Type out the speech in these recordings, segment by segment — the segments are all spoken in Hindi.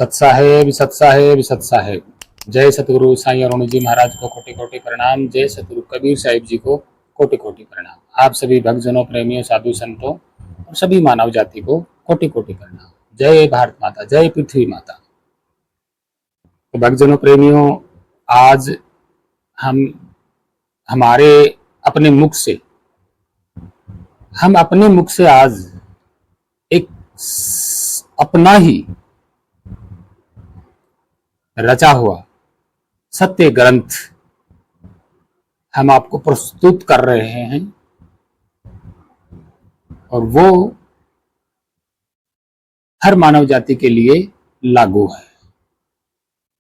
सत्साहेब सत्साहेब सत्साहेब। जय सतगुरु साईं अरुण जी महाराज को कोटि कोटि प्रणाम। जय सतगुरु कबीर साहिब जी को कोटि कोटि प्रणाम। आप सभी भक्तजनों, प्रेमियों, साधु संतों और सभी मानव जाति को कोटि कोटि प्रणाम। जय भारत माता, जय पृथ्वी माता। तो भक्तजनों, प्रेमियों, आज हम हमारे अपने मुख से आज एक अपना ही रचा हुआ सत्य ग्रंथ हम आपको प्रस्तुत कर रहे हैं और वो हर मानव जाति के लिए लागू है।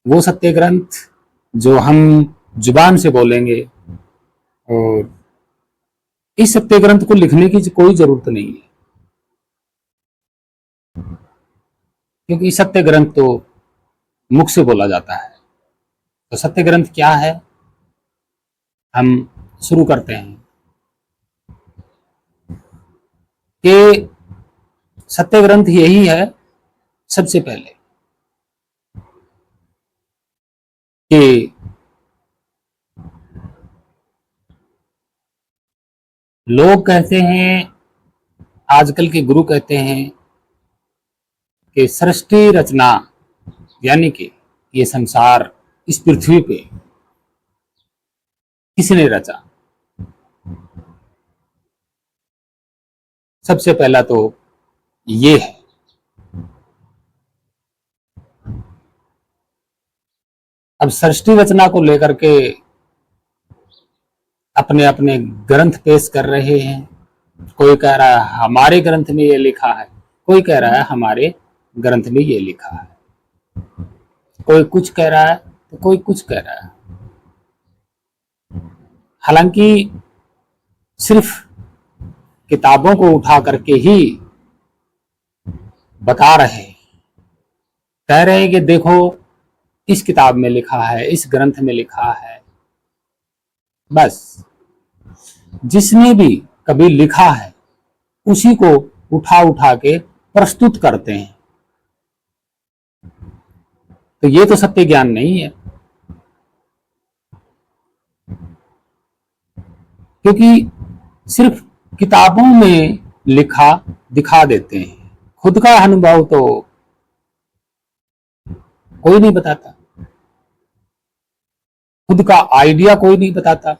वो सत्य ग्रंथ जो हम जुबान से बोलेंगे, और इस सत्य ग्रंथ को लिखने की कोई जरूरत नहीं है, क्योंकि सत्य ग्रंथ तो मुख से बोला जाता है। तो सत्य ग्रंथ क्या है, हम शुरू करते हैं कि सत्य ग्रंथ यही है सबसे पहले कि लोग कहते हैं, आजकल के गुरु कहते हैं कि सृष्टि रचना यानी कि ये संसार इस पृथ्वी पे किसने रचा। सबसे पहला तो ये है। अब सृष्टि रचना को लेकर के अपने अपने ग्रंथ पेश कर रहे हैं। कोई कह रहा है हमारे ग्रंथ में ये लिखा है, कोई कह रहा है हमारे ग्रंथ में ये लिखा है, कोई कुछ कह रहा है तो कोई कुछ कह रहा है। हालांकि सिर्फ किताबों को उठा करके ही बता रहे हैं, कह रहे हैं कि देखो इस किताब में लिखा है, इस ग्रंथ में लिखा है। बस जिसने भी कभी लिखा है उसी को उठा उठा के प्रस्तुत करते हैं। तो ये तो सत्य ज्ञान नहीं है, क्योंकि सिर्फ किताबों में लिखा दिखा देते हैं, खुद का अनुभव तो कोई नहीं बताता, खुद का आइडिया कोई नहीं बताता।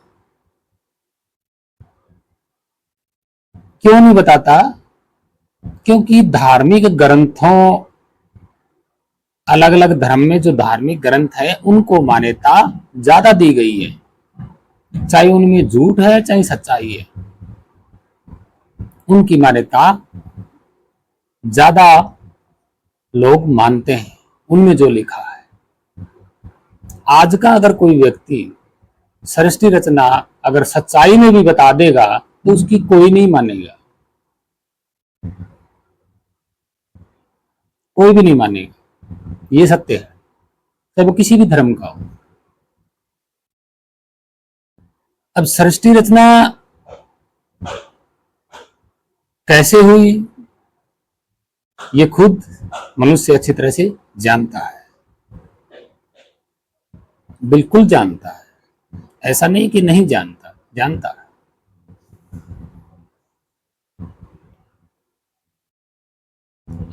क्यों नहीं बताता? क्योंकि धार्मिक ग्रंथों, अलग अलग धर्म में जो धार्मिक ग्रंथ है उनको मान्यता ज्यादा दी गई है, चाहे उनमें झूठ है चाहे सच्चाई है, उनकी मान्यता ज्यादा लोग मानते हैं उनमें जो लिखा है। आज का अगर कोई व्यक्ति सृष्टि रचना अगर सच्चाई में भी बता देगा तो उसकी कोई नहीं मानेगा, कोई भी नहीं मानेगा। ये सत्य है, चाहे वो किसी भी धर्म का हो। अब सृष्टि रचना कैसे हुई ये खुद मनुष्य अच्छी तरह से जानता है, बिल्कुल जानता है। ऐसा नहीं कि नहीं जानता, जानता है।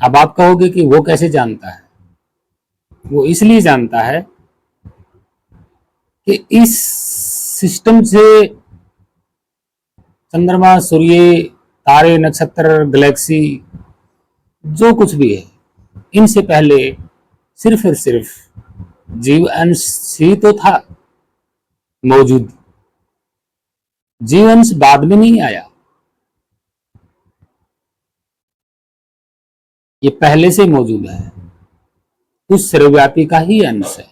अब आप कहोगे कि वो कैसे जानता है? वो इसलिए जानता है कि इस सिस्टम से चंद्रमा, सूर्य, तारे, नक्षत्र, गैलेक्सी जो कुछ भी है, इनसे पहले सिर्फ और सिर्फ जीव अंश ही तो था मौजूद। जीव अंश बाद में नहीं आया, ये पहले से मौजूद है, उस सर्वव्यापी का ही अंश है।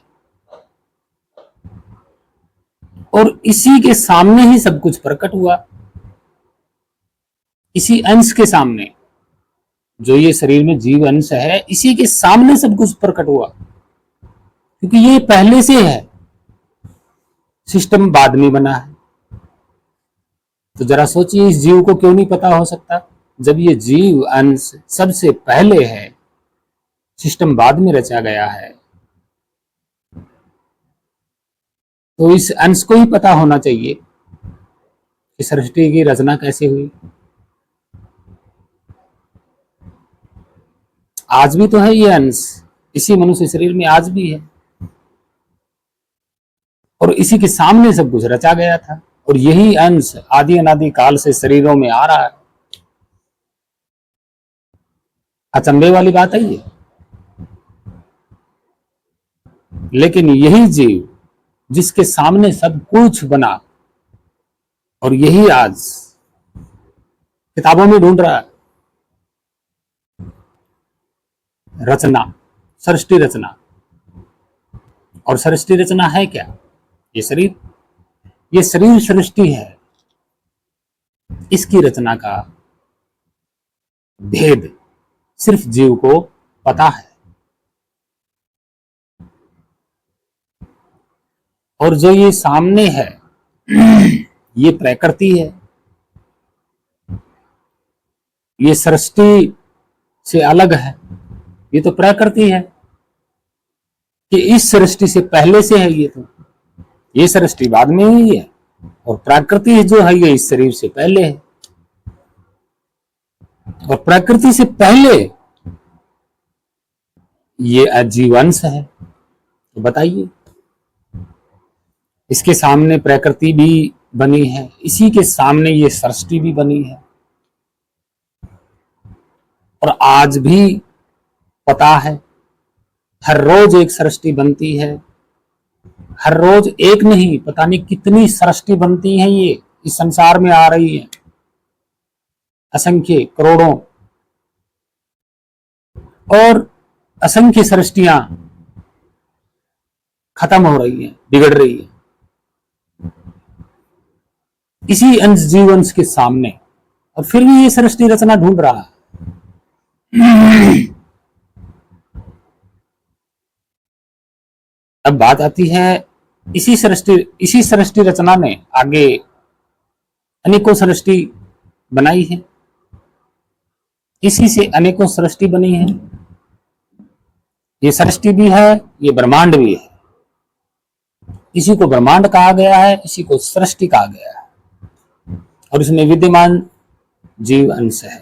और इसी के सामने ही सब कुछ प्रकट हुआ, इसी अंश के सामने, जो ये शरीर में जीव अंश है, इसी के सामने सब कुछ प्रकट हुआ, क्योंकि ये पहले से है, सिस्टम बाद में बना है। तो जरा सोचिए, इस जीव को क्यों नहीं पता हो सकता, जब ये जीव अंश सबसे पहले है, सिस्टम बाद में रचा गया है, तो इस अंश को ही पता होना चाहिए कि सृष्टि की रचना कैसे हुई। आज भी तो है ये अंश, इसी मनुष्य शरीर में आज भी है, और इसी के सामने सब कुछ रचा गया था, और यही अंश आदि अनादि काल से शरीरों में आ रहा है। अचंभे वाली बात है ये। लेकिन यही जीव जिसके सामने सब कुछ बना, और यही आज किताबों में ढूंढ रहा है रचना, सृष्टि रचना। और सृष्टि रचना है क्या? ये शरीर, ये शरीर सृष्टि है। इसकी रचना का भेद सिर्फ जीव को पता है। और जो ये सामने है ये प्रकृति है, ये सृष्टि से अलग है। ये तो प्रकृति है कि इस सृष्टि से पहले से है। ये सृष्टि बाद में हुई है, और प्रकृति जो है ये इस शरीर से पहले है। और प्रकृति से पहले ये अजीवंश है। तो बताइए, इसके सामने प्रकृति भी बनी है, इसी के सामने ये सृष्टि भी बनी है, और आज भी पता है हर रोज एक सृष्टि बनती है। हर रोज एक नहीं, पता नहीं कितनी सृष्टि बनती है, ये इस संसार में आ रही है, असंख्य करोड़ों, और असंख्य सृष्टियां खत्म हो रही हैं, बिगड़ रही है इसी अंश जीवंश के सामने। और फिर भी ये सृष्टि रचना ढूंढ रहा है। अब बात आती है इसी सृष्टि रचना ने आगे अनेकों सृष्टि बनाई है। इसी से अनेकों सृष्टि बनी है। ये सृष्टि भी है, ये ब्रह्मांड भी है। इसी को ब्रह्मांड कहा गया है, इसी को सृष्टि कहा गया है। और इसमें विद्यमान जीव अंश है।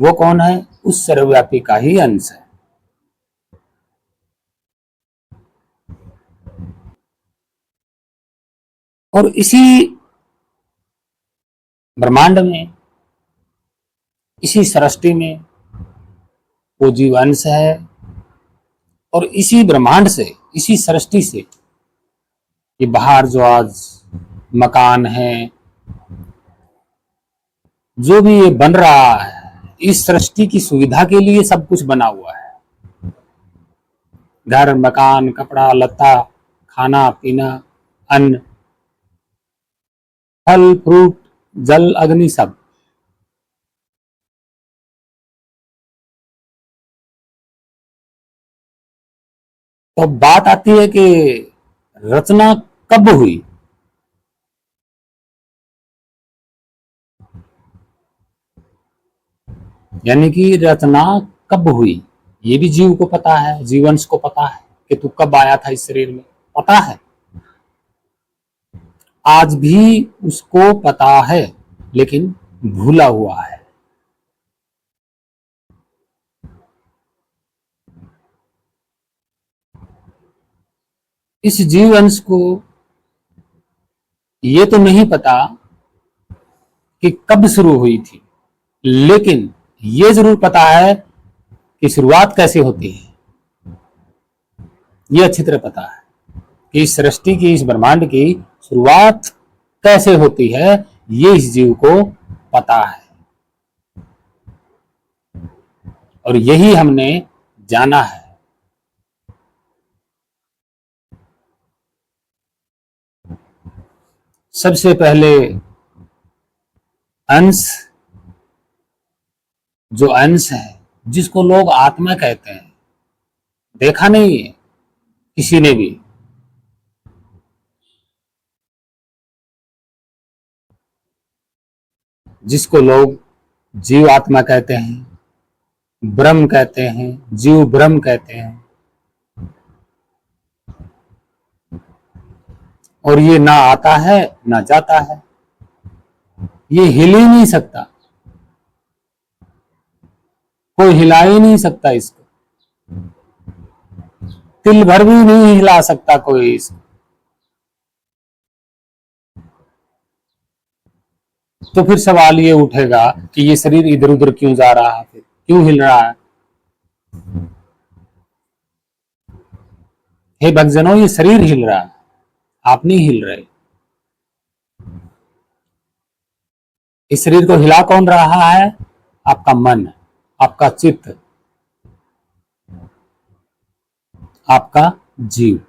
वो कौन है? उस सर्वव्यापी का ही अंश है। और इसी ब्रह्मांड में, इसी सृष्टि में वो जीव अंश है। और इसी ब्रह्मांड से, इसी सृष्टि से ये बाहर जो आज मकान है, जो भी ये बन रहा है, इस सृष्टि की सुविधा के लिए सब कुछ बना हुआ है। घर, मकान, कपड़ा लत्ता, खाना पीना, अन्न, फल फ्रूट, जल अग्नि, सब। तो बात आती है कि रचना कब हुई? यानी कि रचना कब हुई, ये भी जीव को पता है, जीवंश को पता है कि तू कब आया था इस शरीर में, पता है। आज भी उसको पता है, लेकिन भूला हुआ है। इस जीवंश को ये तो नहीं पता कि कब शुरू हुई थी, लेकिन ये जरूर पता है कि शुरुआत कैसे होती है। ये अच्छी तरह पता है कि इस सृष्टि की, इस ब्रह्मांड की शुरुआत कैसे होती है, ये इस जीव को पता है। और यही हमने जाना है। सबसे पहले अंश, जो अंश है, जिसको लोग आत्मा कहते हैं, देखा नहीं है किसी ने भी। जिसको लोग जीव आत्मा कहते हैं, ब्रह्म कहते हैं, जीव ब्रह्म कहते हैं। और ये ना आता है ना जाता है, ये हिल ही नहीं सकता, कोई हिला ही नहीं सकता इसको, तिल भर भी नहीं हिला सकता कोई इसको। तो फिर सवाल ये उठेगा कि ये शरीर इधर उधर क्यों जा रहा है, फिर क्यों हिल रहा है? हे भक्तजनों, ये शरीर हिल रहा है, आप नहीं हिल रहे। इस शरीर को हिला कौन रहा है? आपका मन, आपका चित्त, आपका जीव।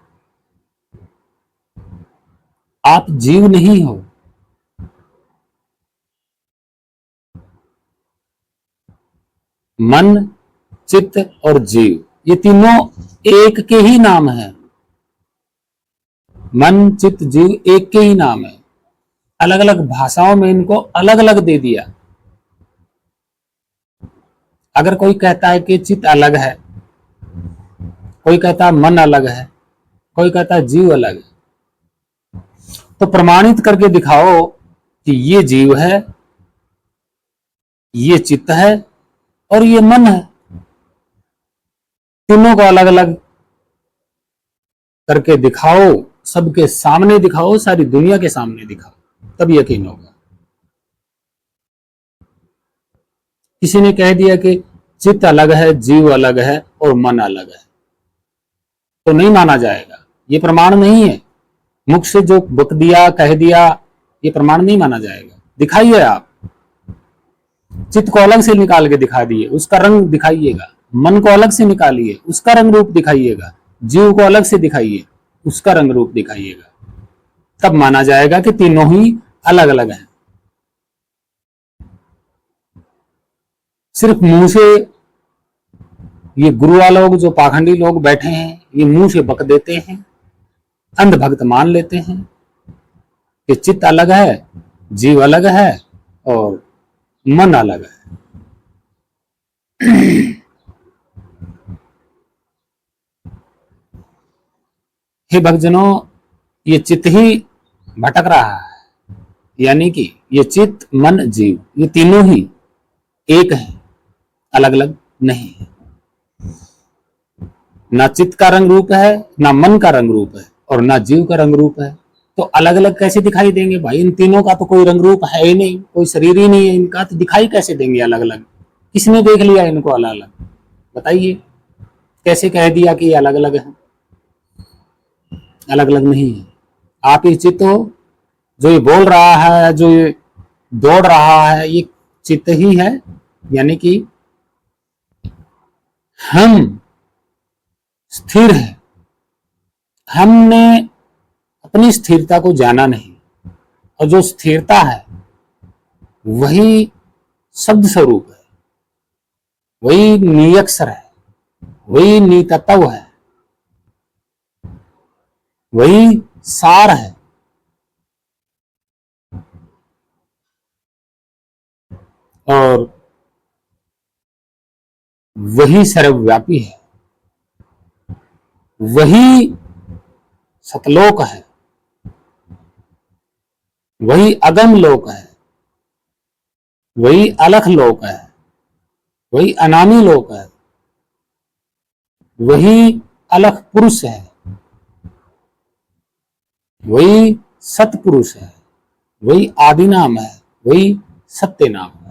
आप जीव नहीं हो। मन, चित्त और जीव, ये तीनों एक के ही नाम है। मन, चित्त, जीव एक के ही नाम है। अलग अलग भाषाओं में इनको अलग अलग दे दिया। अगर कोई कहता है कि चित्त अलग है, कोई कहता है मन अलग है, कोई कहता है जीव अलग है, तो प्रमाणित करके दिखाओ कि ये जीव है, ये चित्त है और ये मन है। तीनों को अलग अलग करके दिखाओ, सबके सामने दिखाओ, सारी दुनिया के सामने दिखाओ, तब यकीन होगा। किसी ने कह दिया कि चित्त अलग है, जीव अलग है और मन अलग है, तो नहीं माना जाएगा। ये प्रमाण नहीं है। मुख से जो बक दिया, कह दिया, ये प्रमाण नहीं माना जाएगा। दिखाइए आप, चित्त को अलग से निकाल के दिखा दिए, उसका रंग दिखाइएगा। मन को अलग से निकालिए, उसका रंग रूप दिखाइएगा। जीव को अलग से दिखाइए, उसका रंग रूप दिखाइएगा, तब माना जाएगा कि तीनों ही अलग अलग हैं। सिर्फ मुंह से ये गुरुआ लोग, जो पाखंडी लोग बैठे हैं, ये मुंह से बक देते हैं, अंधभक्त मान लेते हैं कि चित्त अलग है, जीव अलग है और मन अलग है। हे भक्तजनों, ये चित्त ही भटक रहा है, यानी कि ये चित्त, मन, जीव, ये तीनों ही एक है, अलग अलग नहीं है। ना चित्त का रंग रूप है, ना मन का रंग रूप है और ना जीव का रंग रूप है, तो अलग अलग कैसे दिखाई देंगे भाई? इन तीनों का तो कोई रंग रूप है ही नहीं, कोई शरीर ही नहीं है इनका, तो दिखाई कैसे देंगे अलग अलग? किसने देख लिया इनको अलग अलग? बताइए, कैसे कह दिया कि ये अलग अलग है? अलग अलग नहीं है। आप ही चित्त हो। जो ये बोल रहा है, जो ये दौड़ रहा है, ये चित्त ही है। यानी कि हम स्थिर है, हमने अपनी स्थिरता को जाना नहीं, और जो स्थिरता है वही शब्द स्वरूप है, वही नियक्षर है, वही नितत्व है, वही सार है। और वही सर्वव्यापी है, वही सतलोक है, वही अगम लोक है, वही अलख लोक है, वही अनामी लोक है, वही अलख पुरुष है, वही सतपुरुष है, वही आदि नाम है, वही सत्य नाम है।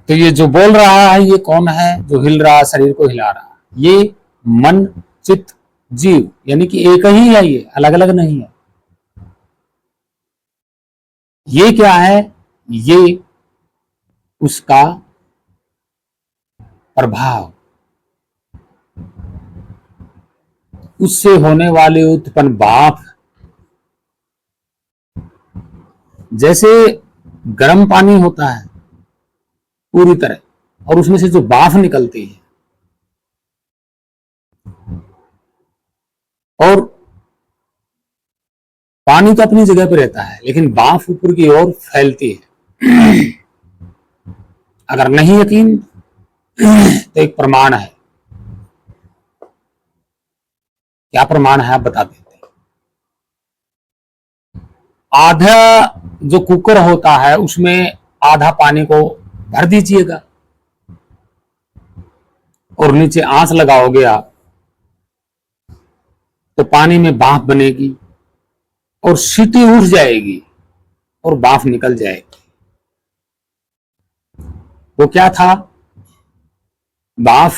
तो ये जो बोल रहा है, ये कौन है? जो हिल रहा है, शरीर को हिला रहा है, ये मन, चित्त, जीव, यानी कि एक ही है, ये अलग अलग नहीं है। ये क्या है? ये उसका प्रभाव, उससे होने वाले उत्पन्न भाप। जैसे गर्म पानी होता है पूरी तरह, और उसमें से जो भाप निकलती है, और पानी तो अपनी जगह पर रहता है, लेकिन भाप ऊपर की ओर फैलती है। अगर नहीं यकीन तो एक प्रमाण है। क्या प्रमाण है आप बता देते हैं। आधा जो कुकर होता है उसमें आधा पानी को भर दीजिएगा और नीचे आंच लगाओगे आप, तो पानी में भाप बनेगी और सीटी उठ जाएगी और भाप निकल जाएगी। वो क्या था? भाप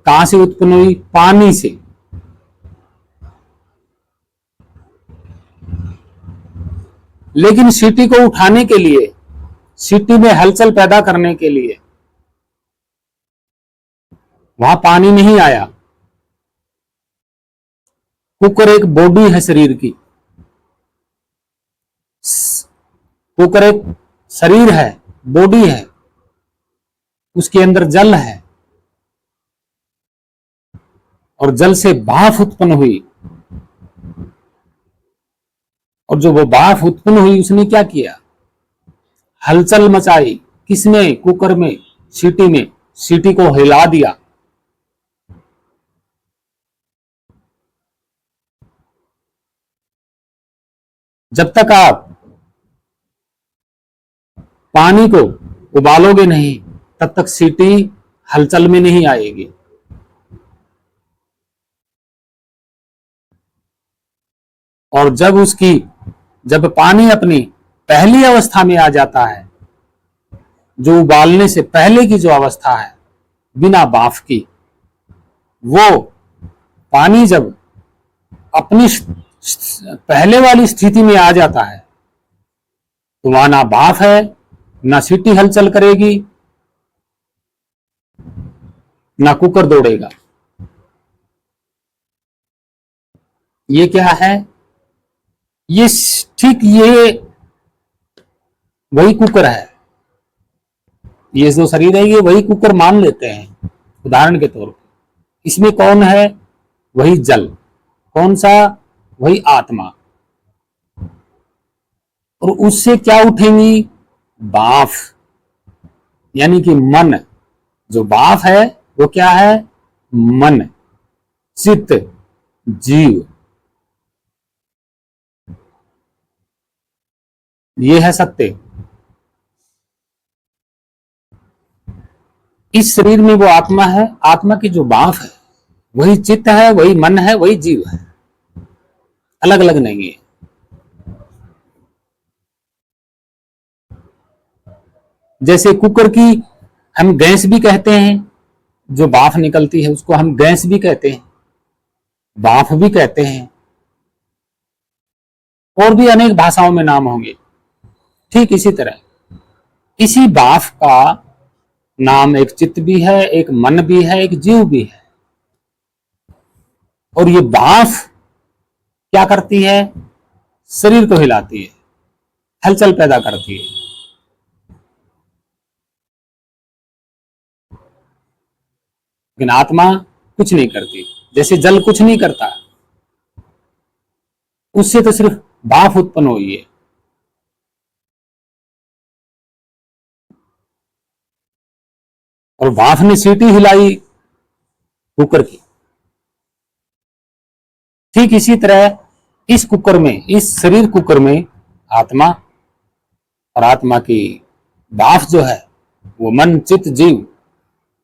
कहां से उत्पन्न हुई? पानी से। लेकिन सीटी को उठाने के लिए, सीटी में हलचल पैदा करने के लिए वहां पानी नहीं आया। कुकर एक बॉडी है शरीर की, कुकर एक शरीर है, बॉडी है, उसके अंदर जल है और जल से भाप उत्पन्न हुई। और जो वो भाप उत्पन्न हुई उसने क्या किया? हलचल मचाई। किसमें? कुकर में, सीटी में। सीटी को हिला दिया। जब तक आप पानी को उबालोगे नहीं तब तक सीटी हलचल में नहीं आएगी। और जब पानी अपनी पहली अवस्था में आ जाता है, जो उबालने से पहले की जो अवस्था है बिना भाप की, वो पानी जब अपनी पहले वाली स्थिति में आ जाता है तो वहां ना भाप है, ना सीटी हलचल करेगी, ना कुकर दौड़ेगा। ये क्या है? ये ठीक ये वही कुकर है। ये जो शरीर है ये वही कुकर मान लेते हैं उदाहरण के तौर पर। इसमें कौन है? वही जल। कौन सा? वही आत्मा। और उससे क्या उठेंगी? भाप, यानी कि मन। जो भाप है वो क्या है? मन, चित्त, जीव। ये है सत्य। इस शरीर में वो आत्मा है, आत्मा की जो भाप है वही चित्त है, वही मन है, वही जीव है, अलग अलग नहीं है। जैसे कुकर की हम गैस भी कहते हैं, जो भाप निकलती है उसको हम गैस भी कहते हैं, भाप भी कहते हैं, और भी अनेक भाषाओं में नाम होंगे। ठीक इसी तरह इसी भाप का नाम एक चित्त भी है, एक मन भी है, एक जीव भी है। और ये भाप क्या करती है? शरीर को हिलाती है, हलचल पैदा करती है। लेकिन आत्मा कुछ नहीं करती। जैसे जल कुछ नहीं करता, उससे तो सिर्फ भाप उत्पन्न हुई है। और भाप ने सीटी हिलाई कुकर की। ठीक इसी तरह इस कुकर में, इस शरीर कुकर में आत्मा, और आत्मा की भाप जो है वो मन, चित्त, जीव,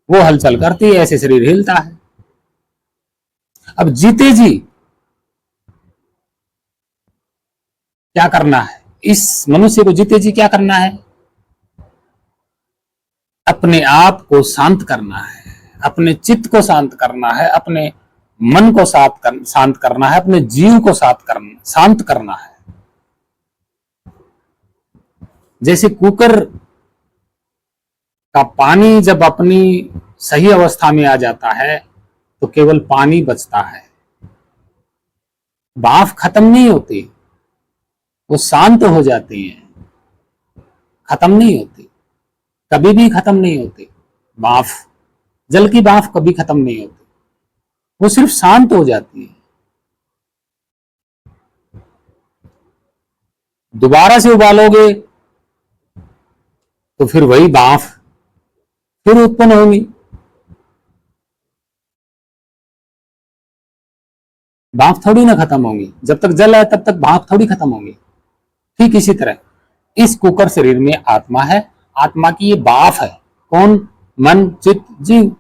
वो हलचल करती है, ऐसे शरीर हिलता है। अब जीते जी क्या करना है? इस मनुष्य को जीते जी क्या करना है? अपने आप को शांत करना है, अपने चित्त को शांत करना है, अपने मन को शांत करना है, अपने जीव को शांत करना है। जैसे कुकर का पानी जब अपनी सही अवस्था में आ जाता है तो केवल पानी बचता है, भाप खत्म नहीं होती, वो शांत हो जाती है, खत्म नहीं होती, कभी भी खत्म नहीं होती। भाप, जल की भाप कभी खत्म नहीं होती, वो सिर्फ शांत हो जाती है। दोबारा से उबालोगे तो फिर वही भाप फिर उत्पन्न होंगी। भाप थोड़ी ना खत्म होंगी, जब तक जल है तब तक भाप थोड़ी खत्म होंगी। ठीक इसी तरह इस कुकर शरीर में आत्मा है, आत्मा की ये भाप है। कौन? मन, चित्त, जीव।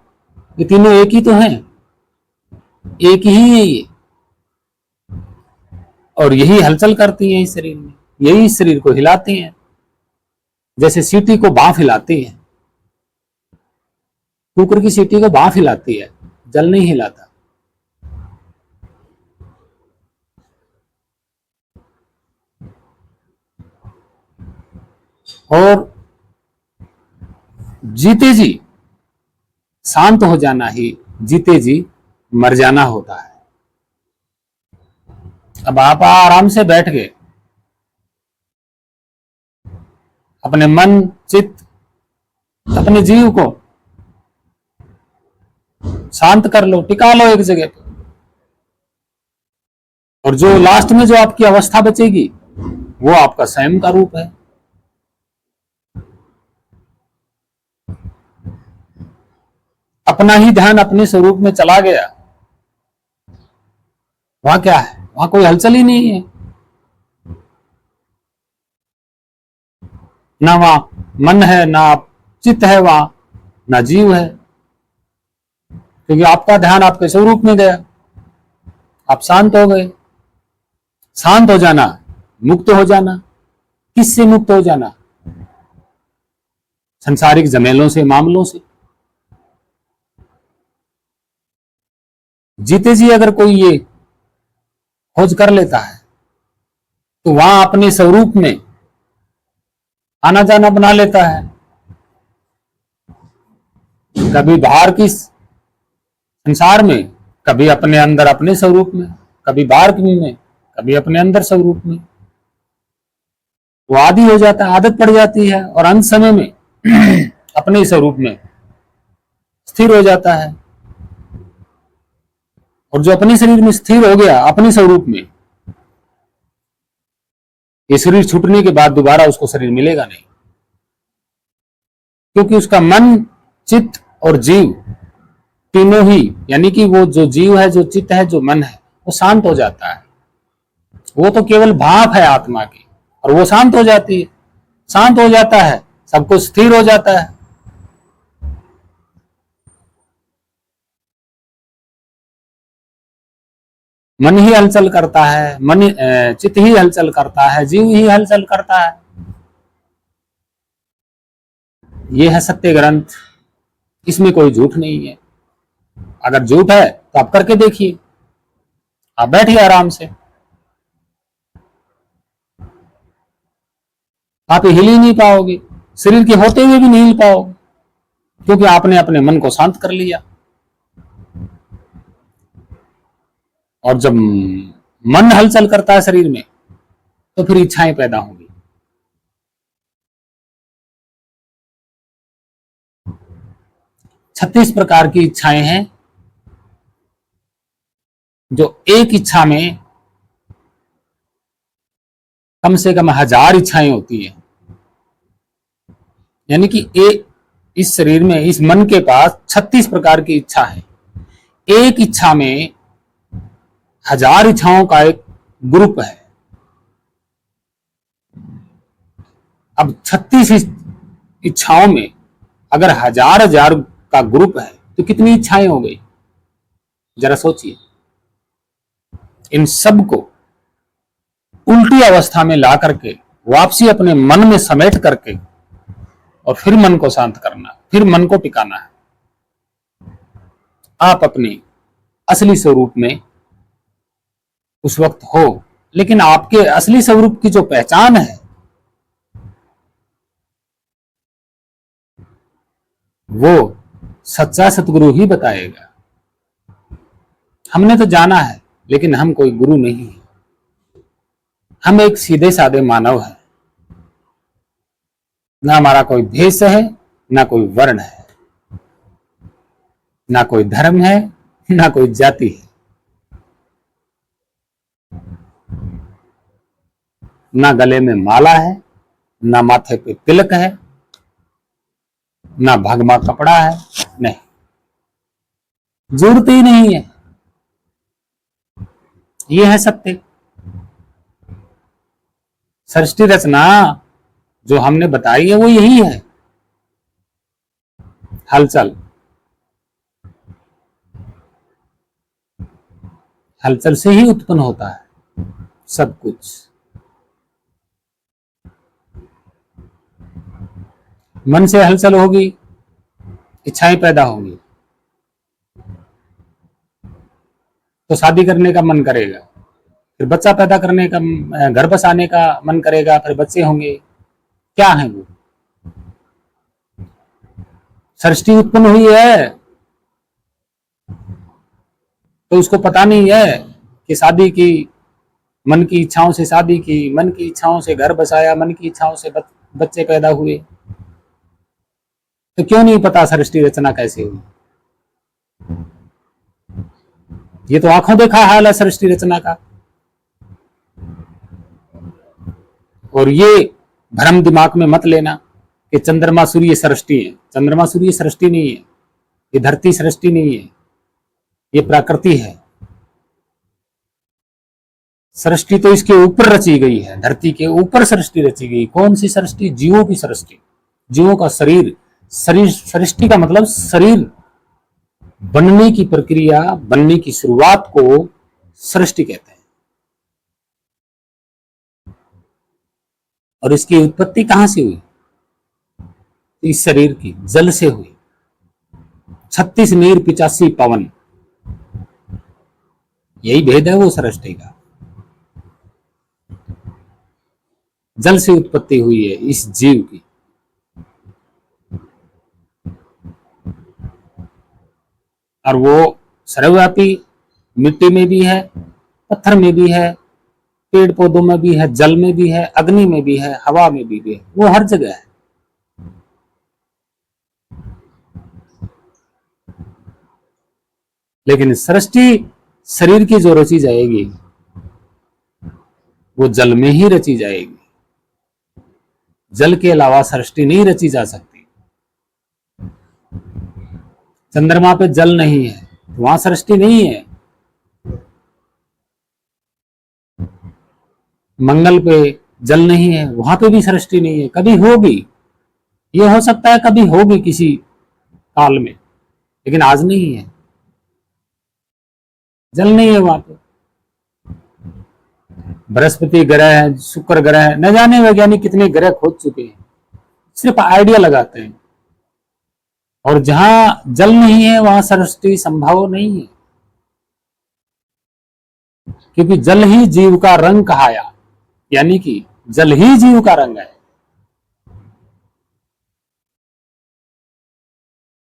ये तीनों एक ही तो हैं, एक ही है ये, और यही हलचल करती है इस शरीर में, यही इस शरीर को हिलाती है। जैसे सीटी को भाप हिलाती है, कुकर की सीटी को भाप हिलाती है, जल नहीं हिलाता। और जीते जी शांत हो जाना ही जीते जी मर जाना होता है। अब आप आराम से बैठ गए, अपने मन, चित्त, अपने जीव को शांत कर लो, टिका लो एक जगह पे, और जो लास्ट में जो आपकी अवस्था बचेगी वो आपका स्वयं का रूप है। अपना ही ध्यान अपने स्वरूप में चला गया, वहां क्या है? वहां कोई हलचल ही नहीं है, ना वहां मन है, ना चित्त है, वहां ना जीव है, क्योंकि आपका ध्यान आपके स्वरूप में गया, आप शांत हो गए। शांत हो जाना, मुक्त हो जाना। किससे मुक्त हो जाना? संसारिक झमेलों से, मामलों से। जीते जी अगर कोई ये खोज कर लेता है तो वहां अपने स्वरूप में आना जाना बना लेता है। कभी बाहर की संसार में, कभी अपने अंदर अपने स्वरूप में, कभी बाहर में, कभी अपने अंदर स्वरूप में। वो आदी हो जाता है, आदत पड़ जाती है, और अंत समय में अपने स्वरूप में स्थिर हो जाता है। और जो अपने शरीर में स्थिर हो गया अपने स्वरूप में, ये शरीर छूटने के बाद दोबारा उसको शरीर मिलेगा नहीं, क्योंकि उसका मन, चित्त और जीव तीनों ही, यानी कि वो जो जीव है, जो चित्त है, जो मन है, वो शांत हो जाता है। वो तो केवल भाप है आत्मा की, और वो शांत हो जाती है, शांत हो जाता है, सब कुछ स्थिर हो जाता है। मन ही हलचल करता है, मन चित्त ही हलचल करता है, जीव ही हलचल करता है। ये है सत्य ग्रंथ, इसमें कोई झूठ नहीं है। अगर झूठ है तो आप करके देखिए, आप बैठिए आराम से, आप हिल ही नहीं पाओगे, शरीर के होते हुए भी नहीं हिल पाओगे, क्योंकि आपने अपने मन को शांत कर लिया। और जब मन हलचल करता है शरीर में तो फिर इच्छाएं पैदा होंगी। 36 प्रकार की इच्छाएं हैं, जो एक इच्छा में कम से कम 1000 इच्छाएं होती है। यानी कि इस शरीर में, इस मन के पास 36 प्रकार की इच्छा है। एक इच्छा में 1000 इच्छाओं का एक ग्रुप है। अब 36 इच्छाओं में अगर 1000 का ग्रुप है तो कितनी इच्छाएं हो गई? जरा सोचिए। इन सब को उल्टी अवस्था में ला करके वापसी अपने मन में समेट करके और फिर मन को शांत करना, फिर मन को टिकाना है। आप अपने असली स्वरूप में उस वक्त हो, लेकिन आपके असली स्वरूप की जो पहचान है वो सच्चा सतगुरु ही बताएगा। हमने तो जाना है, लेकिन हम कोई गुरु नहीं है। हम एक सीधे साधे मानव हैं। ना हमारा कोई भेष है, ना कोई वर्ण है, ना कोई धर्म है, ना कोई जाति है, ना गले में माला है, ना माथे पे तिलक है, ना भगमा कपड़ा है, नहीं, जरूरत ही नहीं है। ये है सत्य। सृष्टि रचना जो हमने बताई है वो यही है। हलचल, हलचल से ही उत्पन्न होता है सब कुछ। मन से हलचल होगी, इच्छाएं पैदा होंगी, तो शादी करने का मन करेगा, फिर बच्चा पैदा करने का, घर बसाने का मन करेगा, फिर बच्चे होंगे। क्या है वो? सृष्टि उत्पन्न हुई है, तो उसको पता नहीं है कि शादी की, मन की इच्छाओं से शादी की, मन की इच्छाओं से घर बसाया, मन की इच्छाओं से बच्चे पैदा हुए। तो क्यों नहीं पता सृष्टि रचना कैसे हुई? ये तो आंखों देखा हाल है सृष्टि रचना का। और ये भ्रम दिमाग में मत लेना कि चंद्रमा सूर्य सृष्टि है। चंद्रमा सूर्य सृष्टि नहीं है, ये धरती सृष्टि नहीं है, ये प्रकृति है। सृष्टि तो इसके ऊपर रची गई है, धरती के ऊपर सृष्टि रची गई। कौन सी सृष्टि? जीवों की सृष्टि, जीवों का शरीर। शरीर, सृष्टि का मतलब शरीर बनने की प्रक्रिया, बनने की शुरुआत को सृष्टि कहते हैं। और इसकी उत्पत्ति कहां से हुई? इस शरीर की जल से हुई। 36 नीर 85 पवन, यही भेद है वो सृष्टि का। जल से उत्पत्ति हुई है इस जीव की। और वो सर्वव्यापी, मिट्टी में भी है, पत्थर में भी है, पेड़ पौधों में भी है, जल में भी है, अग्नि में भी है, हवा में भी है, वो हर जगह है। लेकिन सृष्टि शरीर की जो रची जाएगी वो जल में ही रची जाएगी। जल के अलावा सृष्टि नहीं रची जा सकती। चंद्रमा पे जल नहीं है, वहां सृष्टि नहीं है। मंगल पे जल नहीं है, वहां पे भी सृष्टि नहीं है। कभी होगी, ये हो सकता है कभी होगी किसी काल में, लेकिन आज नहीं है। जल नहीं है वहां पे। बृहस्पति ग्रह है, शुक्र ग्रह है, न जाने वैज्ञानिक कितने ग्रह खोज चुके हैं, सिर्फ आइडिया लगाते हैं। और जहां जल नहीं है वहां सृष्टि संभव नहीं है, क्योंकि जल ही जीव का रंग कहाया, यानी कि जल ही जीव का रंग है।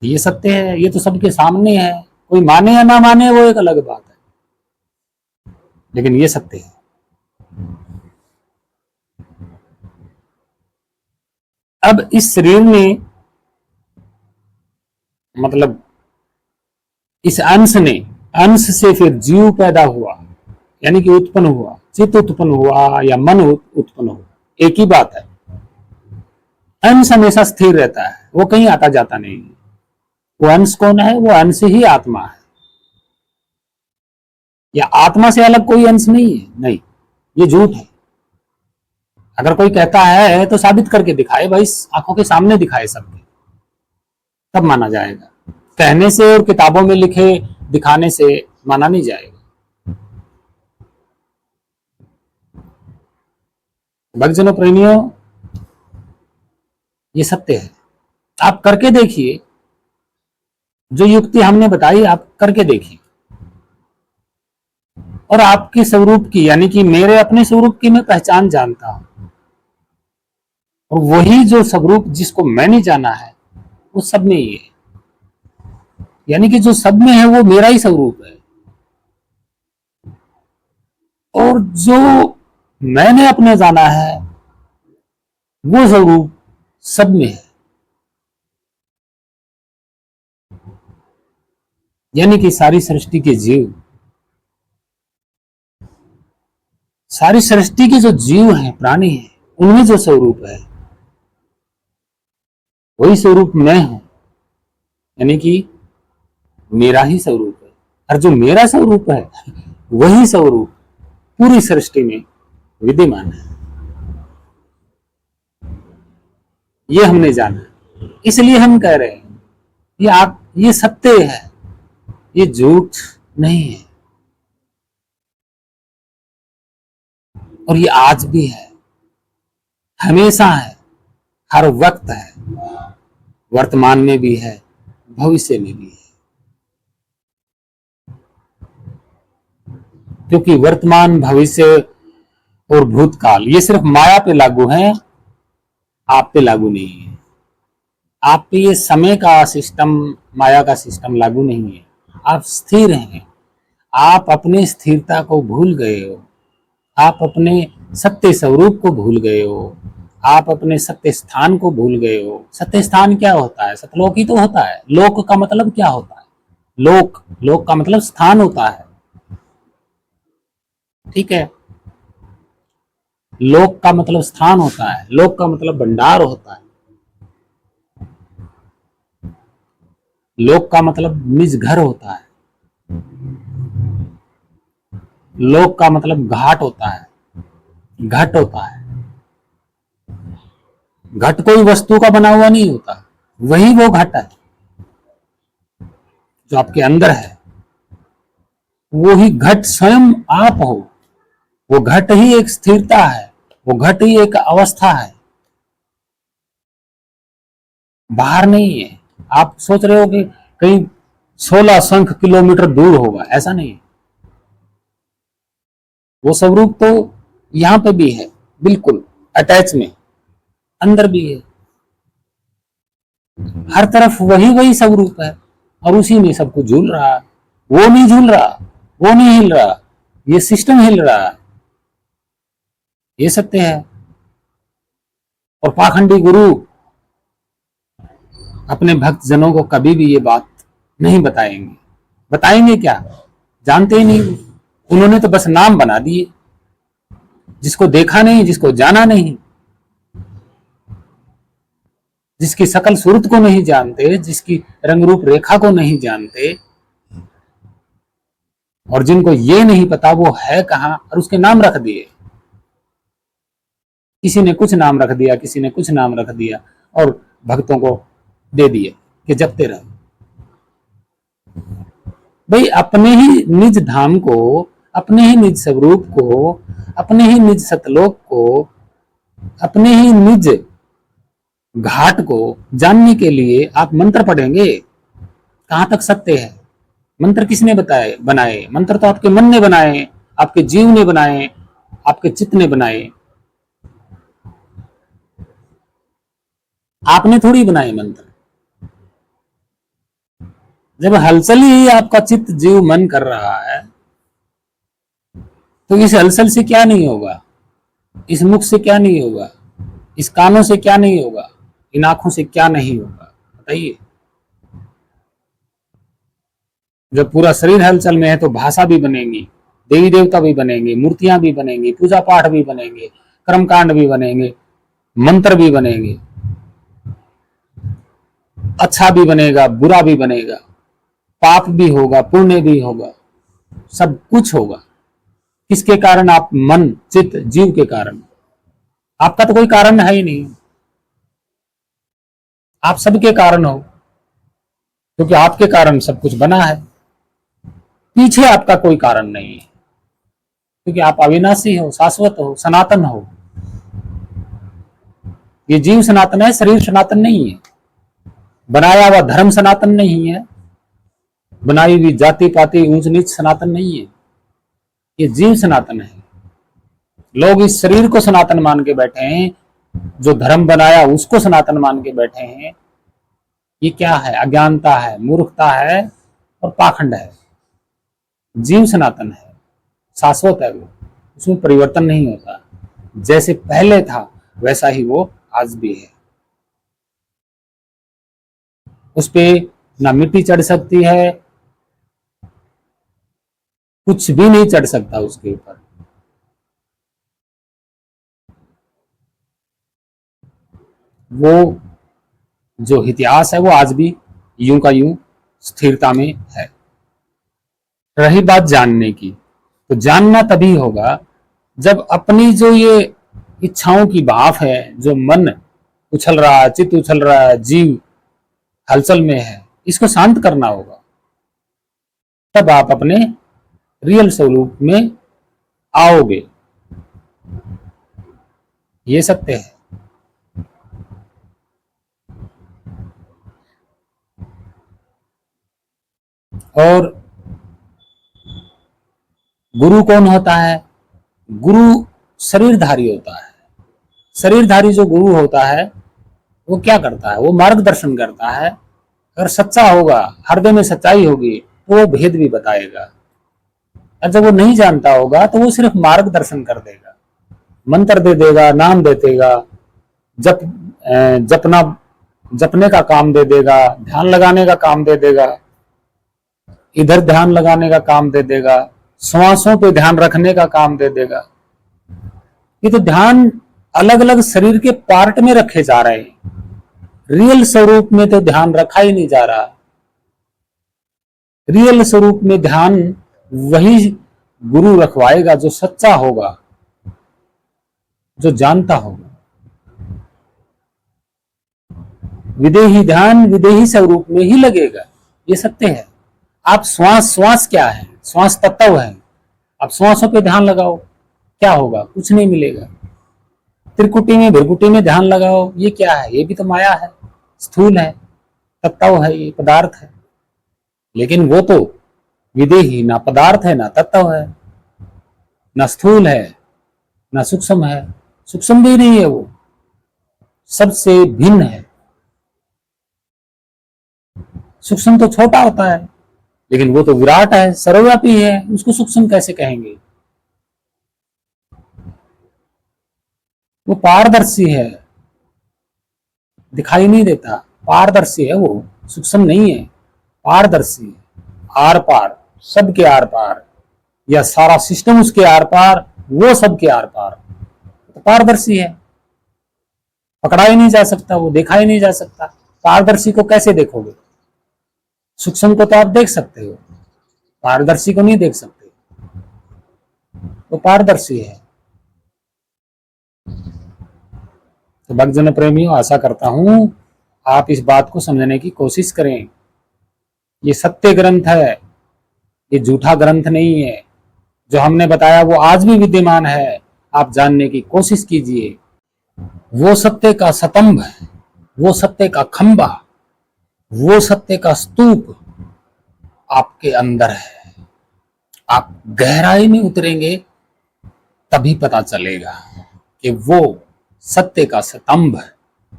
ये सत्य है, ये तो सबके सामने है। कोई माने या ना माने वो एक अलग बात है, लेकिन ये सत्य है। अब इस शरीर में, मतलब इस अंश ने, अंश से फिर जीव पैदा हुआ, यानी कि उत्पन्न हुआ, चित्त उत्पन्न हुआ या मन उत्पन्न हुआ, एक ही बात है। अंश हमेशा स्थिर रहता है, वो कहीं आता जाता नहीं है। वो अंश कौन है? वो अंश ही आत्मा है। या आत्मा से अलग कोई अंश नहीं है, नहीं, ये झूठ है। अगर कोई कहता है तो साबित करके दिखाए भाई, आंखों के सामने दिखाए सबके, तब माना जाएगा। कहने से और किताबों में लिखे दिखाने से माना नहीं जाएगा। भक्तजनों, प्रेमियों, ये सत्य है। आप करके देखिए, जो युक्ति हमने बताई आप करके देखिए, और आपके स्वरूप की, यानी कि मेरे अपने स्वरूप की मैं पहचान जानता हूं, और वही जो स्वरूप जिसको मैंने जाना है वो सब में ही है। यानी कि जो सब में है वो मेरा ही स्वरूप है, और जो मैंने अपने जाना है वो स्वरूप सब में है। यानी कि सारी सृष्टि के जीव, सारी सृष्टि के जो जीव हैं, प्राणी हैं, उनमें जो स्वरूप है वही स्वरूप मैं हूं। यानी कि मेरा ही स्वरूप है, और जो मेरा स्वरूप है वही स्वरूप पूरी सृष्टि में विद्यमान है। ये हमने जाना, इसलिए हम कह रहे हैं ये सत्य है, ये झूठ नहीं है, और ये आज भी है, हमेशा है, हर वक्त है, वर्तमान में भी है, भविष्य में भी है। क्योंकि वर्तमान, भविष्य और भूतकाल ये सिर्फ माया पे लागू है, आप पे लागू नहीं है। आप पे ये समय का सिस्टम, माया का सिस्टम लागू नहीं है। आप स्थिर हैं, आप अपने स्थिरता को भूल गए हो, आप अपने सत्य स्वरूप को भूल गए हो, आप अपने सत्य स्थान को भूल गए हो। सत्य स्थान क्या होता है? सतलोक ही तो होता है। लोक का मतलब क्या होता है? लोक, लोक का मतलब स्थान होता है, ठीक है। लोक का मतलब स्थान होता है, लोक का मतलब भंडार होता है, लोक का मतलब निज घर होता है, लोक का मतलब घाट होता है, घट होता है। घट कोई वस्तु का बना हुआ नहीं होता, वही वो घट है जो आपके अंदर है। वो ही घट स्वयं आप हो, वो घट ही एक स्थिरता है, वो घट ही एक अवस्था है, बाहर नहीं है। आप सोच रहे हो कि कहीं 16 संख किलोमीटर दूर होगा, ऐसा नहीं है। वो स्वरूप तो यहां पे भी है, बिल्कुल अटैच में, अंदर भी है, हर तरफ वही वही स्वरूप है, और उसी में सब कुछ झूल रहा है। वो नहीं झूल रहा, वो नहीं हिल रहा, ये सिस्टम हिल रहा है, ये सत्य है। और पाखंडी गुरु अपने भक्त जनों को कभी भी ये बात नहीं बताएंगे। बताएंगे क्या? जानते ही नहीं। उन्होंने तो बस नाम बना दिए, जिसको देखा नहीं, जिसको जाना नहीं, जिसकी शकल सूरत को नहीं जानते, जिसकी रंग रूप रेखा को नहीं जानते, और जिनको ये नहीं पता वो है कहां, और उसके नाम रख दिए। किसी ने कुछ नाम रख दिया, किसी ने कुछ नाम रख दिया, और भक्तों को दे दिए कि जपते रहो। भाई अपने ही निज धाम को, अपने ही निज स्वरूप को, अपने ही निज सतलोक को, अपने ही निज घाट को जानने के लिए आप मंत्र पढ़ेंगे। कहां तक सत्य है? मंत्र किसने बताए बनाए? मंत्र तो आपके मन ने बनाए, आपके जीव ने बनाए, आपके चित्त ने बनाए, आपने थोड़ी बनाए मंत्र। जब हलचल ही आपका चित्त जीव मन कर रहा है, तो इस हलचल से क्या नहीं होगा? इस मुख से क्या नहीं होगा? इस कानों से क्या नहीं होगा? इन आंखों से क्या नहीं होगा? बताइए। जब पूरा शरीर हलचल में है तो भाषा भी बनेगी, देवी देवता भी बनेंगे, मूर्तियां भी बनेंगी, पूजा पाठ भी बनेंगे, कर्मकांड भी बनेंगे, मंत्र भी बनेंगे, अच्छा भी बनेगा, बुरा भी बनेगा, पाप भी होगा, पुण्य भी होगा, सब कुछ होगा। किसके कारण? आप मन, चित्त, जीव के कारण। आपका तो कोई कारण है ही नहीं, आप सबके कारण हो, क्योंकि आपके कारण सब कुछ बना है। पीछे आपका कोई कारण नहीं है, क्योंकि आप अविनाशी हो, शाश्वत हो, सनातन हो। ये जीव सनातन है, शरीर सनातन नहीं है। बनाया हुआ धर्म सनातन नहीं है, बनाई हुई जाति पाति ऊंच नीच सनातन नहीं है। ये जीव सनातन है। लोग इस शरीर को सनातन मान के बैठे हैं, जो धर्म बनाया उसको सनातन मान के बैठे हैं। ये क्या है? अज्ञानता है, मूर्खता है, और पाखंड है। जीव सनातन है, शाश्वत है, वो उसमें परिवर्तन नहीं होता। जैसे पहले था वैसा ही वो आज भी है। उस पे ना मिट्टी चढ़ सकती है, कुछ भी नहीं चढ़ सकता उसके ऊपर। वो जो इतिहास है वो आज भी यूं का यूं स्थिरता में है। रही बात जानने की, तो जानना तभी होगा जब अपनी जो ये इच्छाओं की भाफ है, जो मन उछल रहा है, चित्त उछल रहा है, जीव हलचल में है, इसको शांत करना होगा। तब आप अपने रियल स्वरूप में आओगे। ये सत्य है। और गुरु कौन होता है? गुरु शरीरधारी होता है। शरीरधारी जो गुरु होता है वो क्या करता है? वो मार्गदर्शन करता है। अगर सच्चा होगा, हृदय में सच्चाई होगी, तो वो भेद भी बताएगा। और जब वो नहीं जानता होगा तो वो सिर्फ मार्गदर्शन कर देगा, मंत्र दे देगा, नाम दे देगा, जप जपना जपने का काम दे देगा, ध्यान लगाने का काम दे देगा, इधर ध्यान लगाने का काम दे देगा, श्वासों पे ध्यान रखने का काम दे देगा। ये तो ध्यान अलग अलग शरीर के पार्ट में रखे जा रहे हैं, रियल स्वरूप में तो ध्यान रखा ही नहीं जा रहा। रियल स्वरूप में ध्यान वही गुरु रखवाएगा जो सच्चा होगा, जो जानता होगा। विदेही ध्यान विदेही स्वरूप में ही लगेगा, ये सत्य है। आप श्वास क्या है? श्वास तत्व है। आप श्वासों पे ध्यान लगाओ, क्या होगा? कुछ नहीं मिलेगा। त्रिकुटी में भ्रिकुटी में ध्यान लगाओ, ये क्या है? ये भी तो माया है, स्थूल है, तत्व है, ये पदार्थ है। लेकिन वो तो विदेही ना पदार्थ है, ना तत्व है, ना स्थूल है, ना सूक्ष्म है। सूक्ष्म भी नहीं है, वो सबसे भिन्न है। सूक्ष्म तो छोटा होता है, लेकिन वो तो विराट है, सर्वव्यापी है, उसको सूक्ष्म कैसे कहेंगे? वो पारदर्शी है, दिखाई नहीं देता, पारदर्शी है वो, सूक्ष्म नहीं है, पारदर्शी है। आर पार, सबके आर पार, या सारा सिस्टम उसके आर पार, वो सबके आर पार, तो पारदर्शी है। पकड़ा ही नहीं जा सकता, वो देखा ही नहीं जा सकता। पारदर्शी को कैसे देखोगे? सूक्ष्म को तो आप देख सकते हो, पारदर्शी को नहीं देख सकते। वो पारदर्शी है। तो भक्तजन प्रेमियों, आशा करता हूं आप इस बात को समझने की कोशिश करें। ये सत्य ग्रंथ है, ये झूठा ग्रंथ नहीं है। जो हमने बताया वो आज भी विद्यमान है, आप जानने की कोशिश कीजिए। वो सत्य का स्तंभ है, वो सत्य का खंबा, वो सत्य का स्तूप आपके अंदर है। आप गहराई में उतरेंगे तभी पता चलेगा कि वो सत्य का स्तंभ है,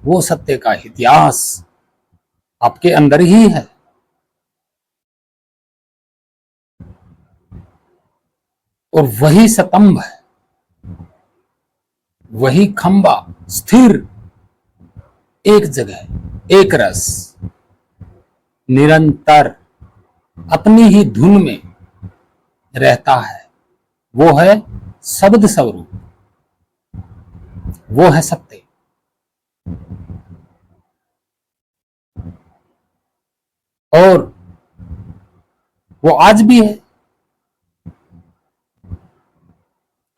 वो सत्य का इतिहास आपके अंदर ही है। और वही स्तंभ है, वही खंबा स्थिर एक जगह, एक रस, निरंतर अपनी ही धुन में रहता है। वो है शब्द स्वरूप, वो है सत्य। और वो आज भी है।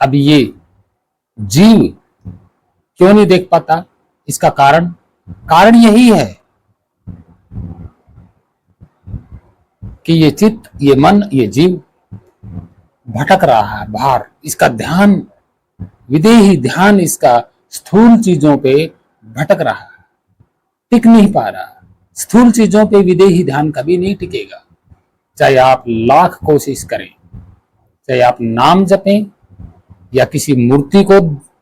अब ये जीव क्यों नहीं देख पाता? इसका कारण यही है कि ये चित्त, ये मन, ये जीव भटक रहा है बाहर। इसका ध्यान, विदेही ध्यान इसका स्थूल चीजों पे भटक रहा है, टिक नहीं पा रहा। स्थूल चीजों पे विदेही ध्यान कभी नहीं टिकेगा, चाहे आप लाख कोशिश करें, चाहे आप नाम जपें, या किसी मूर्ति को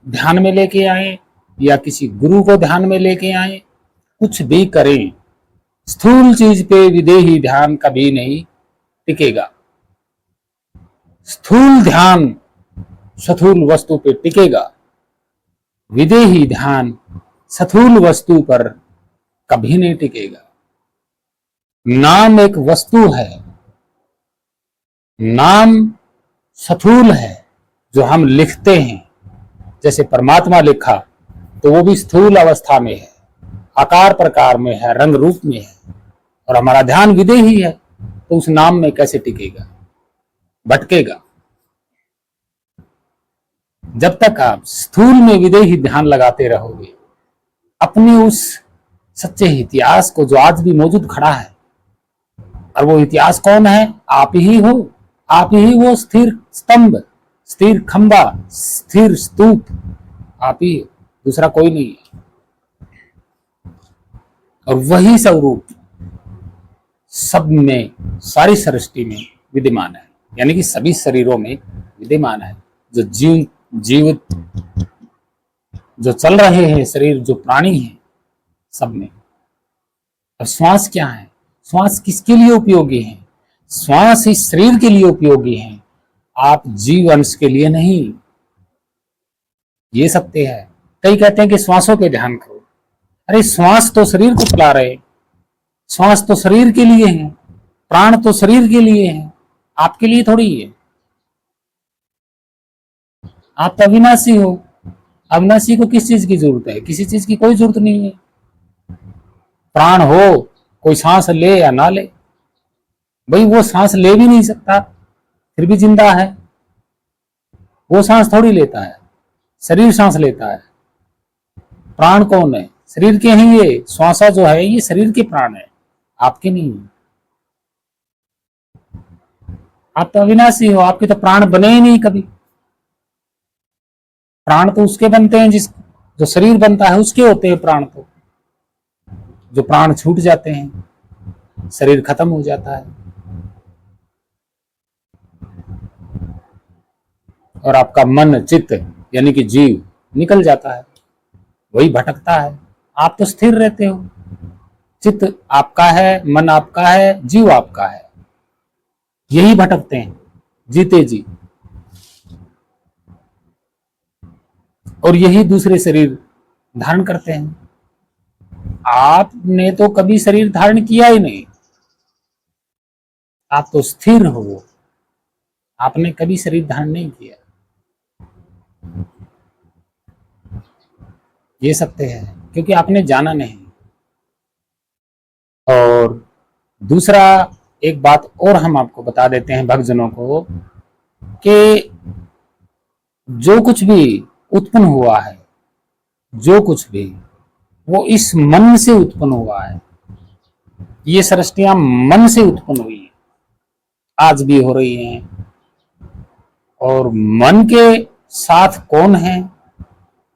ध्यान में लेके आए, या किसी गुरु को ध्यान में लेके आए, कुछ भी करें, स्थूल चीज पे विदेही ध्यान कभी नहीं टिकेगा। स्थूल ध्यान स्थूल वस्तु पे टिकेगा, विदेही ध्यान स्थूल वस्तु पर कभी नहीं टिकेगा। नाम एक वस्तु है, नाम स्थूल है, जो हम लिखते हैं। जैसे परमात्मा लिखा तो वो भी स्थूल अवस्था में है, आकार प्रकार में है, रंग रूप में है। और हमारा ध्यान विदेह ही है, तो उस नाम में कैसे टिकेगा, भटकेगा। जब तक आप स्थूल में विदेही ध्यान लगाते रहोगे, अपने उस सच्चे इतिहास को जो आज भी मौजूद खड़ा है, और वो इतिहास कौन है? आप ही हो। आप ही वो स्थिर स्तंभ, स्थिर खंबा, स्थिर स्तूप, आप ही हो, दूसरा कोई नहीं है। और वही स्वरूप सब में, सारी सृष्टि में विद्यमान है, यानी कि सभी शरीरों में विद्यमान है। जो जीवित जो चल रहे हैं शरीर, जो प्राणी हैं, सब में। अब श्वास क्या है? श्वास किसके लिए उपयोगी है? श्वास इस शरीर के लिए उपयोगी है, आप जीव अंश के लिए नहीं। ये सकते हैं, कई कहते हैं कि श्वासों पे ध्यान करो। अरे श्वास तो शरीर को चला रहे, श्वास तो शरीर के लिए है, प्राण तो शरीर के लिए है, आपके लिए थोड़ी है। आप तो अविनाशी हो, अविनाशी को किस चीज की जरूरत है? किसी चीज की कोई जरूरत नहीं है। प्राण हो, कोई सांस ले या ना ले, भाई वो सांस ले भी नहीं सकता फिर भी जिंदा है, वो सांस थोड़ी लेता है, शरीर सांस लेता है। प्राण कौन है? शरीर के हैं ये, श्वासा जो है ये शरीर के प्राण है, आपके नहीं है। आप तो अविनाशी हो, आपके तो प्राण बने ही नहीं कभी। प्राण तो उसके बनते हैं जो शरीर बनता है उसके होते हैं प्राण। तो जो प्राण छूट जाते हैं, शरीर खत्म हो जाता है, और आपका मन चित्त यानी कि जीव निकल जाता है, वही भटकता है। आप तो स्थिर रहते हो, चित्त आपका है, मन आपका है, जीव आपका है, यही भटकते हैं जीते जी, और यही दूसरे शरीर धारण करते हैं। आपने तो कभी शरीर धारण किया ही नहीं, आप तो स्थिर हो, आपने कभी शरीर धारण नहीं किया। ये सत्य है, क्योंकि आपने जाना नहीं। और दूसरा एक बात और हम आपको बता देते हैं भक्तजनों को, कि जो कुछ भी उत्पन्न हुआ है, जो कुछ भी, वो इस मन से उत्पन्न हुआ है। ये सृष्टियां मन से उत्पन्न हुई है, आज भी हो रही हैं। और मन के साथ कौन है?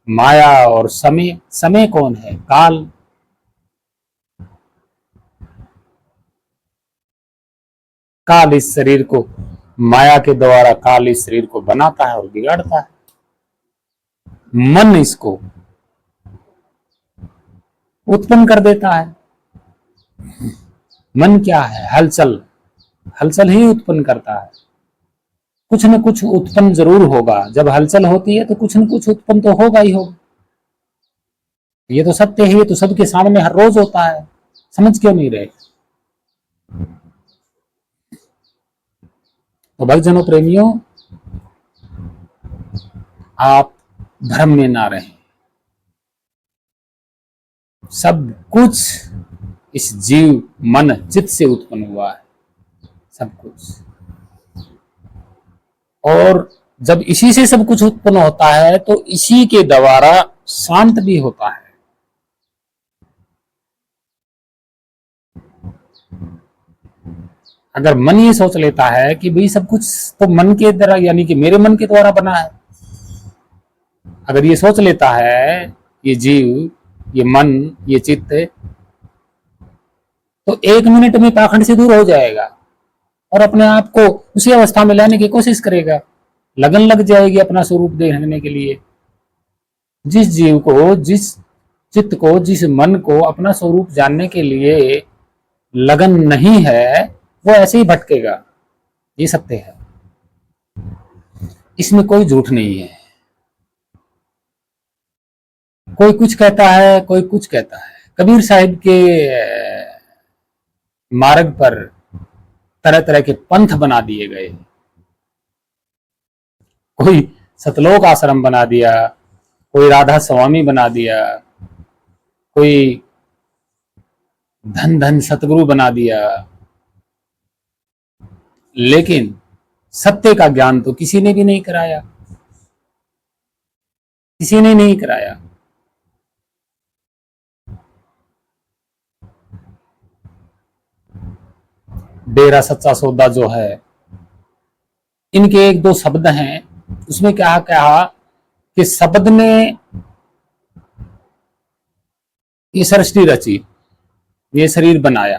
माया और समय। समय कौन है? काल। काल इस शरीर को, माया के द्वारा काल इस शरीर को बनाता है और बिगाड़ता है। मन इसको उत्पन्न कर देता है। मन क्या है? हलचल, हलचल ही उत्पन्न करता है। कुछ न कुछ उत्पन्न जरूर होगा, जब हलचल होती है तो कुछ न कुछ उत्पन्न तो होगा ही होगा। ये तो सत्य है, ये तो सबके सामने हर रोज होता है, समझ क्यों नहीं रहे? तो भक्तजनों, प्रेमियों, आप भ्रम में ना रहें। सब कुछ इस जीव मन चित्त से उत्पन्न हुआ है, सब कुछ। और जब इसी से सब कुछ उत्पन्न होता है तो इसी के द्वारा शांत भी होता है। अगर मन ये सोच लेता है कि भाई सब कुछ तो मन के द्वारा, यानी कि मेरे मन के द्वारा बना है, अगर ये सोच लेता है, ये जीव, ये मन, ये चित्त, तो 1 मिनट में पाखंड से दूर हो जाएगा और अपने आप को उसी अवस्था में लाने की कोशिश करेगा। लगन लग जाएगी अपना स्वरूप देखने के लिए। जिस जीव को, जिस चित्त को, जिस मन को अपना स्वरूप जानने के लिए लगन नहीं है, वो ऐसे ही भटकेगा। ये सत्य है, इसमें कोई झूठ नहीं है। कोई कुछ कहता है, कोई कुछ कहता है। कबीर साहिब के मार्ग पर तरह तरह के पंथ बना दिए गए। कोई सतलोक आश्रम बना दिया, कोई राधा स्वामी बना दिया, कोई धन धन सतगुरु बना दिया, लेकिन सत्य का ज्ञान तो किसी ने भी नहीं कराया, किसी ने नहीं कराया। डेरा सच्चा सौदा जो है, इनके एक दो शब्द हैं, उसमें क्या कहा कि शब्द ने ये सृष्टि रची, ये शरीर बनाया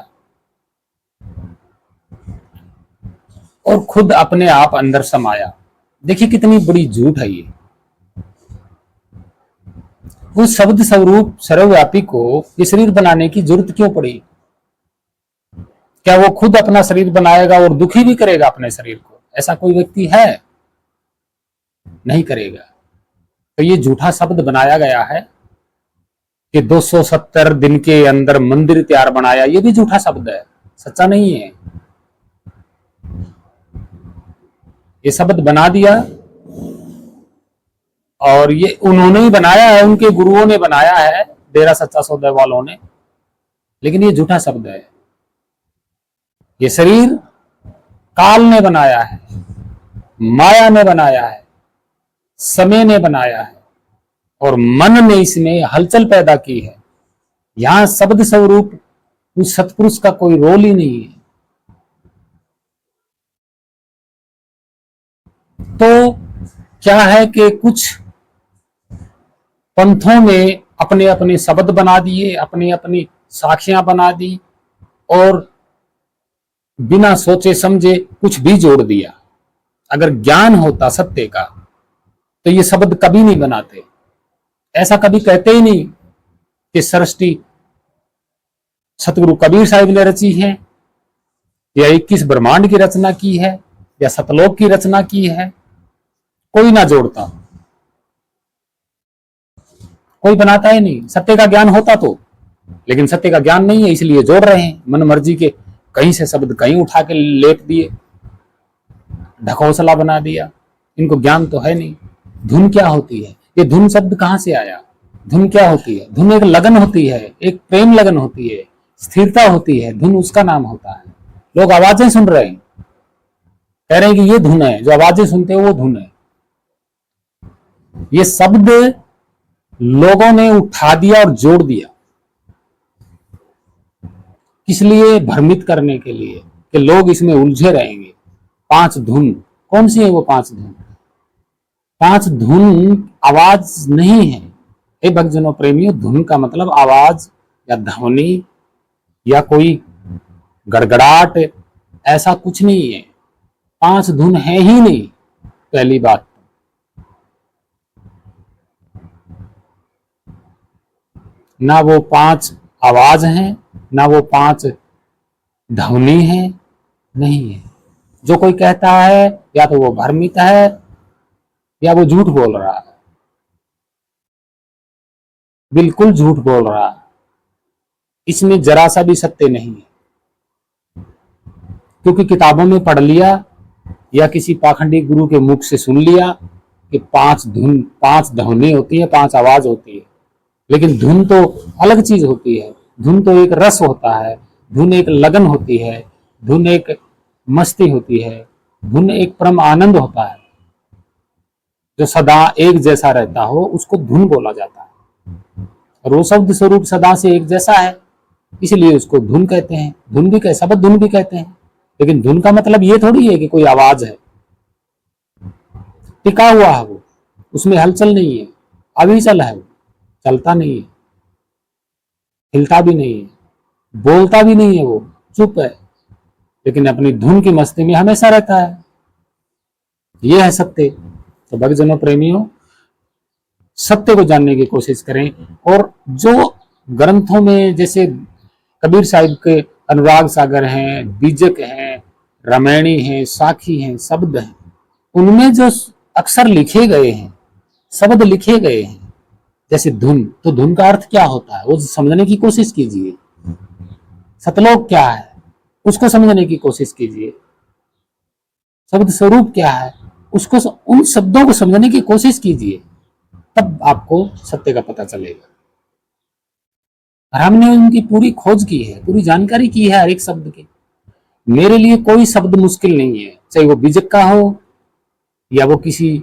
और खुद अपने आप अंदर समाया। देखिए कितनी बड़ी झूठ है ये। उस शब्द स्वरूप सर्वव्यापी को ये शरीर बनाने की जरूरत क्यों पड़ी? क्या वो खुद अपना शरीर बनाएगा और दुखी भी करेगा अपने शरीर को? ऐसा कोई व्यक्ति है? नहीं करेगा। तो ये झूठा शब्द बनाया गया है कि 270 दिन के अंदर मंदिर तैयार बनाया, ये भी झूठा शब्द है, सच्चा नहीं है। ये शब्द बना दिया और ये उन्होंने ही बनाया है, उनके गुरुओं ने बनाया है, डेरा सच्चा सौदा वालों ने, लेकिन ये झूठा शब्द है। ये शरीर काल ने बनाया है, माया ने बनाया है, समय ने बनाया है और मन ने इसमें हलचल पैदा की है। यहां शब्द स्वरूप उस सतपुरुष का कोई रोल ही नहीं है। तो क्या है कि कुछ पंथों में अपने अपने शब्द बना दिए, अपनी अपनी साखियां बना दी और बिना सोचे समझे कुछ भी जोड़ दिया। अगर ज्ञान होता सत्य का तो ये शब्द कभी नहीं बनाते। ऐसा कभी कहते ही नहीं कि सृष्टि सतगुरु कबीर साहिब ने रची है, या 21 ब्रह्मांड की रचना की है, या सतलोक की रचना की है। कोई ना जोड़ता, कोई बनाता ही नहीं। सत्य का ज्ञान होता तो, लेकिन सत्य का ज्ञान नहीं है, इसलिए जोड़ रहे हैं मन मर्जी के, कहीं से शब्द कहीं उठा के लेप दिए, ढकोसला बना दिया। इनको ज्ञान तो है नहीं। धुन क्या होती है? ये धुन शब्द कहां से आया? धुन क्या होती है? धुन एक लगन होती है, एक प्रेम लगन होती है, स्थिरता होती है, धुन उसका नाम होता है। लोग आवाजें सुन रहे हैं, कह रहे हैं कि ये धुन है, जो आवाजें सुनते हो वो धुन है। ये शब्द लोगों ने उठा दिया और जोड़ दिया, किस लिए? भ्रमित करने के लिए कि लोग इसमें उलझे रहेंगे। 5 धुन कौन सी है? वो 5 धुन, 5 धुन आवाज नहीं है। हे भक्तजनों प्रेमियों, धुन का मतलब आवाज या ध्वनि या कोई गड़गड़ाहट, ऐसा कुछ नहीं है। 5 धुन है ही नहीं। पहली बात, ना वो 5 आवाज हैं, ना वो 5 ध्वनि है, नहीं है। जो कोई कहता है या तो वो भ्रमित है या वो झूठ बोल रहा है, बिल्कुल झूठ बोल रहा है। इसमें जरा सा भी सत्य नहीं है, क्योंकि किताबों में पढ़ लिया या किसी पाखंडी गुरु के मुख से सुन लिया कि 5 धुन, 5 ध्वनि होती है, 5 आवाज होती है। लेकिन धुन तो अलग चीज होती है। धुन तो एक रस होता है, धुन एक लगन होती है, धुन एक मस्ती होती है, धुन एक परम आनंद होता है। जो सदा एक जैसा रहता हो उसको धुन बोला जाता है, और वो शब्द स्वरूप सदा से एक जैसा है, इसलिए उसको धुन कहते हैं। धुन भी कह, शब्द धुन भी कहते हैं, लेकिन धुन का मतलब ये थोड़ी है कि कोई आवाज है, टिका हुआ है वो, उसमें हलचल नहीं है, अविचल है, वो चलता नहीं है, हिलता भी नहीं है, बोलता भी नहीं है, वो चुप है, लेकिन अपनी धुन की मस्ती में हमेशा रहता है। ये है सत्य। तो भक्तजनों प्रेमियों, सत्य को जानने की कोशिश करें। और जो ग्रंथों में जैसे कबीर साहिब के अनुराग सागर हैं, बीजक हैं, रामायणी हैं, साखी हैं, शब्द हैं, उनमें जो अक्षर लिखे गए हैं, शब्द लिखे गए हैं, जैसे धुन, तो धुन का अर्थ क्या होता है वो समझने की कोशिश कीजिए। सतलोक क्या है उसको समझने की कोशिश कीजिए। शब्द स्वरूप क्या है उसको, उन शब्दों को समझने की कोशिश कीजिए, तब आपको सत्य का पता चलेगा। और हमने उनकी पूरी खोज की है, पूरी जानकारी की है हर एक शब्द की। मेरे लिए कोई शब्द मुश्किल नहीं है, चाहे वो बीजक का हो या वो किसी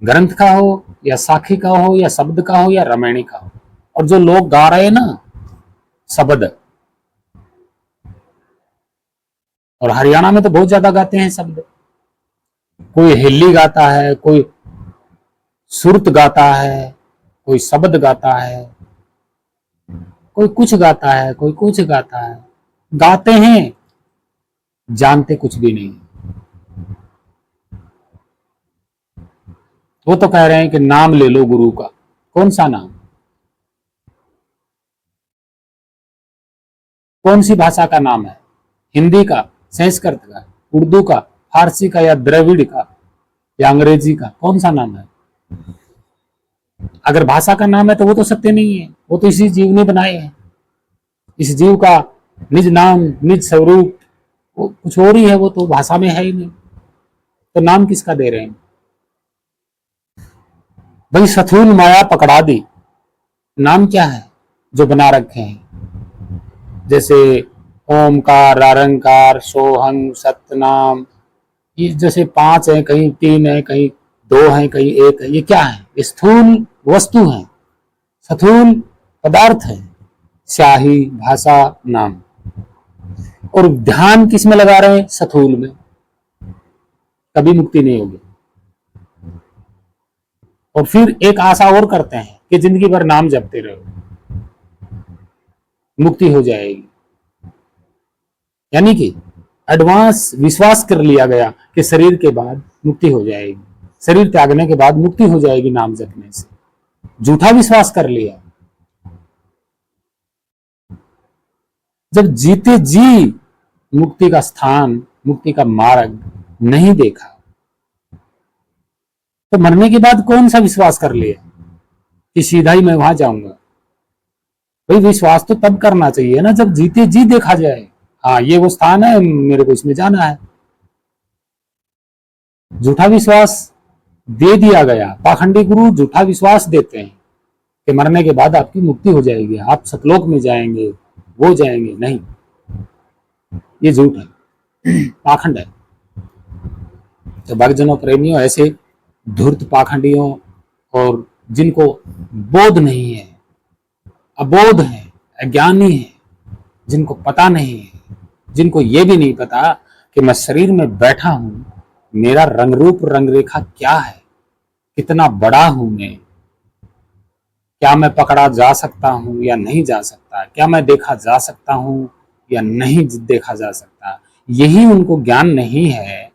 ग्रंथ का हो या साखी का हो या शब्द का हो या रामायणी का हो। और जो लोग गा रहे हैं ना शब्द, और हरियाणा में तो बहुत ज्यादा गाते हैं शब्द, कोई हिल्ली गाता है, कोई सुरत गाता है, कोई शब्द गाता है, कोई कुछ गाता है, कोई कुछ गाता है, गाते हैं, जानते कुछ भी नहीं। वो तो कह रहे हैं कि नाम ले लो गुरु का। कौन सा नाम? कौन सी भाषा का नाम है? हिंदी का, संस्कृत का, उर्दू का, फारसी का या द्रविड़ का या अंग्रेजी का? कौन सा नाम है? अगर भाषा का नाम है तो वो तो सत्य नहीं है, वो तो इसी जीव ने बनाए हैं। इस जीव का निज नाम, निज स्वरूप वो कुछ और ही है, वो तो भाषा में है ही नहीं, तो नाम किसका दे रहे हैं? भाई सथूल माया पकड़ा दी, नाम क्या है जो बना रखे हैं? जैसे ओमकार, रारंकार, सोहंग, सतनाम, ये जैसे 5 है, कहीं 3 है, कहीं 2 है, कहीं 1 है। ये क्या है? स्थूल वस्तु है, स्थूल पदार्थ है, स्याही, भाषा, नाम। और ध्यान किस में लगा रहे हैं? स्थूल में। कभी मुक्ति नहीं होगी। और फिर एक आशा और करते हैं कि जिंदगी भर नाम जपते रहो, मुक्ति हो जाएगी। यानी कि एडवांस विश्वास कर लिया गया कि शरीर के बाद मुक्ति हो जाएगी, शरीर त्यागने के बाद मुक्ति हो जाएगी नाम जपने से। झूठा विश्वास कर लिया। जब जीते जी मुक्ति का स्थान, मुक्ति का मार्ग नहीं देखा, तो मरने के बाद कौन सा विश्वास कर लिया कि सीधा ही मैं वहां जाऊंगा? भाई विश्वास तो तब करना चाहिए ना जब जीते जी देखा जाए, हाँ ये वो स्थान है, मेरे को इसमें जाना है। झूठा विश्वास दे दिया गया। पाखंडी गुरु झूठा विश्वास देते हैं कि मरने के बाद आपकी मुक्ति हो जाएगी, आप सतलोक में जाएंगे, वो जाएंगे। नहीं, ये झूठ है, पाखंड है। तो भक्तजनों, प्रेमियों, ऐसे धूर्त पाखंडियों और जिनको बोध नहीं है, अबोध है, अज्ञानी है, जिनको पता नहीं है, जिनको ये भी नहीं पता कि मैं शरीर में बैठा हूं, मेरा रंग रूप रंग रेखा क्या है, कितना बड़ा हूं मैं, क्या मैं पकड़ा जा सकता हूं या नहीं जा सकता, क्या मैं देखा जा सकता हूं या नहीं देखा जा सकता, यही उनको ज्ञान नहीं है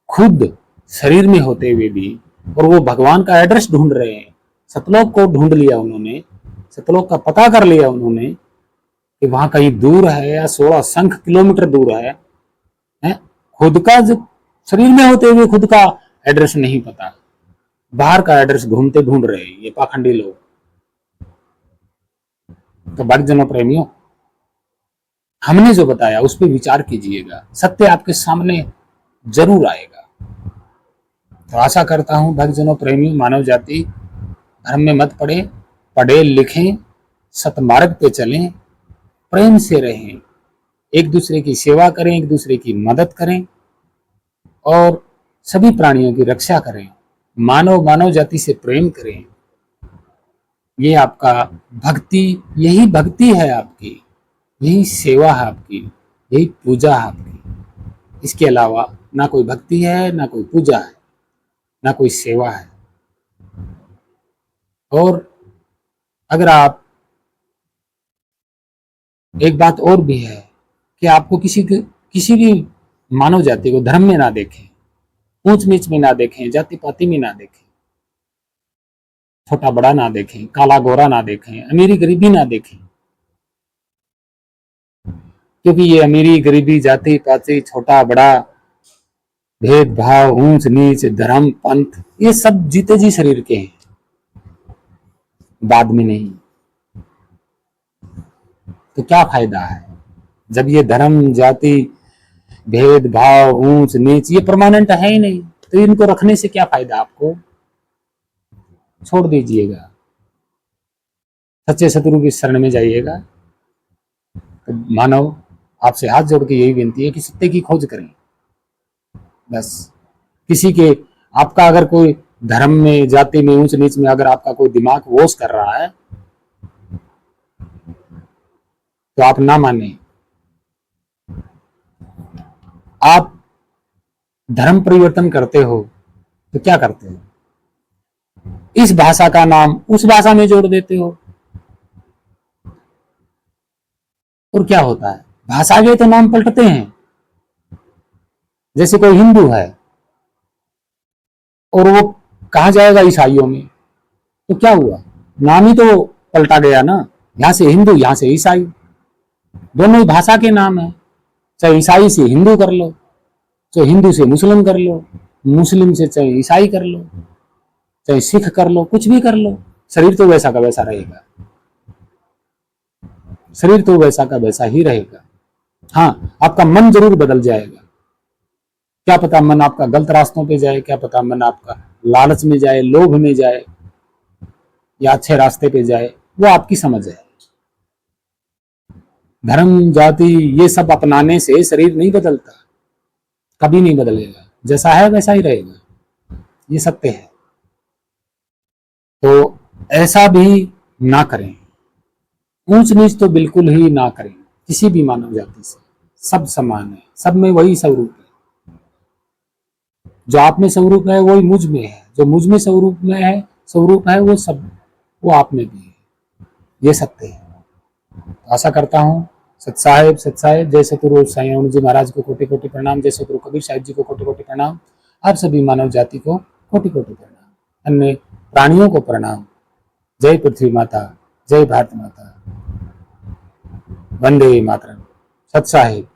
खुद शरीर में होते हुए भी। और वो भगवान का एड्रेस ढूंढ रहे हैं। सतलोक को ढूंढ लिया उन्होंने, सतलोक का पता कर लिया उन्होंने कि वहां कहीं दूर है या 16 संख किलोमीटर दूर है? खुद का जो शरीर में होते हुए खुद का एड्रेस नहीं पता, बाहर का एड्रेस घूमते ढूंढ रहे हैं ये पाखंडी लोग। तो भक्तजनों, प्रेमियों, हमने जो बताया उस पर विचार कीजिएगा, सत्य आपके सामने जरूर आएगा। तो आशा करता हूं भक्तजनों, प्रेमियों, मानव जाति धर्म में मत पड़े, पढ़े लिखें, सतमार्ग पे चलें, प्रेम से रहें, एक दूसरे की सेवा करें, एक दूसरे की मदद करें और सभी प्राणियों की रक्षा करें, मानव जाति से प्रेम करें। ये आपका भक्ति, यही भक्ति है आपकी, यही सेवा है आपकी, यही पूजा है आपकी। इसके अलावा ना कोई भक्ति है, ना कोई पूजा है, ना कोई सेवा है। और अगर आप, एक बात और भी है कि आपको किसी भी मानव जाति को धर्म में ना देखें, ऊंच नीच में ना देखें, जाति पाति में ना देखें, छोटा बड़ा ना देखें, काला गोरा ना देखें, अमीरी गरीबी ना देखें। क्योंकि ये अमीरी गरीबी, जाति पाति, छोटा बड़ा, भेदभाव, ऊंच नीच, धर्म, पंथ, ये सब जीते जी शरीर के हैं, बाद में नहीं। तो क्या फायदा है जब ये धर्म, जाति, भेदभाव, ऊंच नीच ये परमानेंट है ही नहीं, तो इनको रखने से क्या फायदा आपको? छोड़ दीजिएगा, सच्चे सतगुरु की शरण में जाइएगा, तो मानव आपसे हाथ जोड़ के यही विनती है कि सत्य की खोज करें। बस किसी के आपका अगर कोई धर्म में, जाति में, ऊंच नीच में अगर आपका कोई दिमाग वोश कर रहा है तो आप ना माने। आप धर्म परिवर्तन करते हो तो क्या करते हो? इस भाषा का नाम उस भाषा में जोड़ देते हो और क्या होता है? भाषा के तो नाम पलटते हैं। जैसे कोई हिंदू है और वो कहा जाएगा ईसाइयों में, तो क्या हुआ? नाम ही तो पलटा गया ना। यहां से हिंदू, यहां से ईसाई, दोनों ही भाषा के नाम है। चाहे ईसाई से हिंदू कर लो, चाहे हिंदू से मुस्लिम कर लो, मुस्लिम से चाहे ईसाई कर लो, चाहे सिख कर लो, कुछ भी कर लो, शरीर तो वैसा का वैसा रहेगा। शरीर तो वैसा का वैसा ही रहेगा। हाँ, आपका मन जरूर बदल जाएगा। क्या पता मन आपका गलत रास्तों पे जाए, क्या पता मन आपका लालच में जाए, लोभ में जाए, या अच्छे रास्ते पे जाए, वो आपकी समझ है। धर्म, जाति ये सब अपनाने से शरीर नहीं बदलता, कभी नहीं बदलेगा। जैसा है वैसा ही रहेगा, ये सत्य है। तो ऐसा भी ना करें, ऊंच नीच तो बिल्कुल ही ना करें किसी भी मानव जाति से। सब समान है, सब में वही स्वरूप है। जो आप में स्वरूप है वही मुझ में है, जो मुझ में स्वरूप में है, स्वरूप है वो सब, वो आप में भी है। ये सत्य है। आशा करता हूँ सत साहेब, सत साहेब। जय सतगुरु साईं अरुण जी महाराज को कोटि कोटि प्रणाम। जय सतगुरु कबीर साहिब जी को कोटि कोटि प्रणाम। आप सभी मानव जाति को कोटि कोटि प्रणाम। अन्य प्राणियों को प्रणाम। जय पृथ्वी माता, जय भारत माता, वंदे मातरम। सत साहेब।